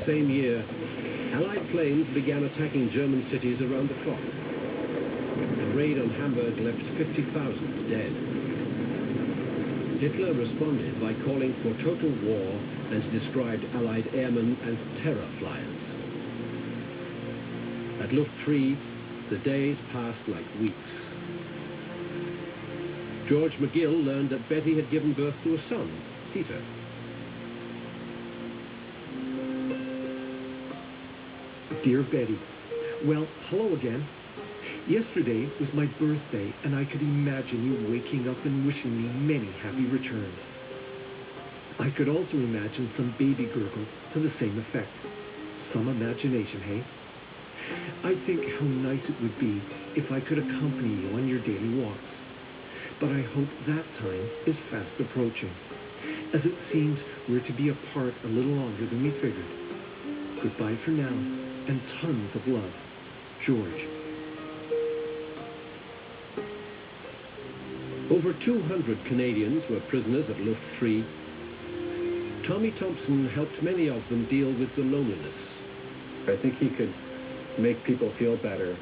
same year, Allied planes began attacking German cities around the clock. The raid on Hamburg left 50,000 dead. Hitler responded by calling for total war and described Allied airmen as terror flyers. At Luft 3, the days passed like weeks. George McGill learned that Betty had given birth to a son, Peter. Dear Betty, well, hello again. Yesterday was my birthday, and I could imagine you waking up and wishing me many happy returns. I could also imagine some baby gurgle to the same effect. Some imagination, hey? I think how nice it would be if I could accompany you on your daily walks. But I hope that time is fast approaching, as it seems we're to be apart a little longer than we figured. Goodbye for now, and tons of love. George. Over 200 Canadians were prisoners at Luft 3. Tommy Thompson helped many of them deal with the loneliness. I think he could make people feel better.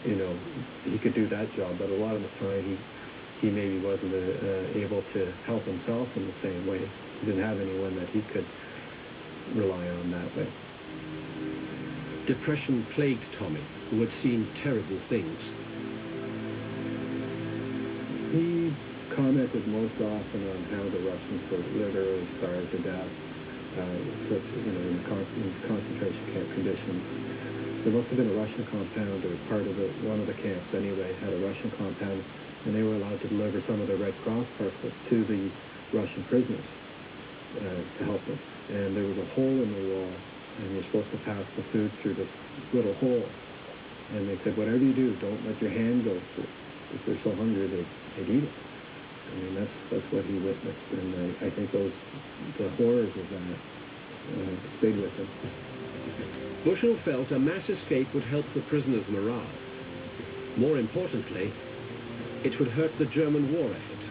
You know, he could do that job, but a lot of the time he maybe wasn't able to help himself in the same way. He didn't have anyone that he could rely on that way. Depression plagued Tommy, who had seen terrible things. He commented most often on how the Russians were literally starved to death, in concentration camp conditions. There must have been a Russian compound, or part of one of the camps anyway, had a Russian compound, and they were allowed to deliver some of the Red Cross parcels to the Russian prisoners to help them. And there was a hole in the wall, and you're supposed to pass the food through this little hole. And they said, whatever you do, don't let your hand go through. If they're so hungry, they'd eat it. I mean, that's what he witnessed, and I think the horrors of that stayed with him. Bushell felt a mass escape would help the prisoners' morale. More importantly, it would hurt the German war effort.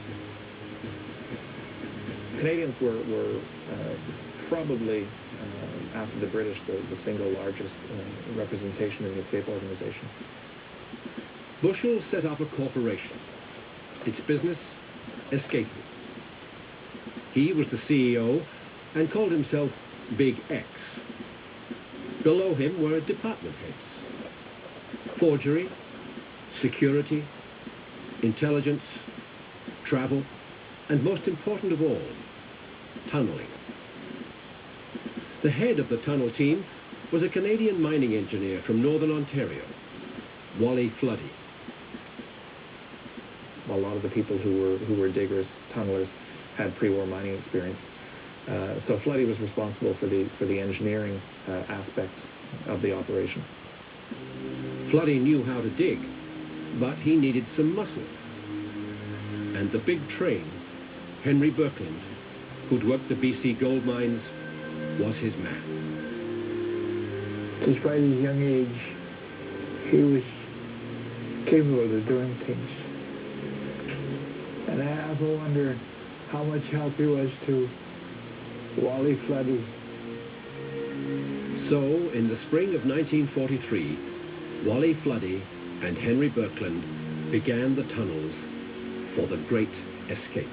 Canadians were probably, after the British, the single largest representation in the escape organization. Bushell set up a corporation. Its business, escaping. He was the CEO and called himself Big X. Below him were department heads. Forgery, security, intelligence, travel, and most important of all, tunneling. The head of the tunnel team was a Canadian mining engineer from Northern Ontario, Wally Floody. A lot of the people who were diggers, tunnelers, had pre-war mining experience. So Floody was responsible for the engineering aspect of the operation. Floody knew how to dig, but he needed some muscle. And the big train, Henry Birkeland, who'd worked the BC gold mines, was his man. Despite his young age, he was capable of doing things. And I often wonder how much help he was to Wally Floody. So, in the spring of 1943, Wally Floody and Henry Birkeland began the tunnels for the Great Escape.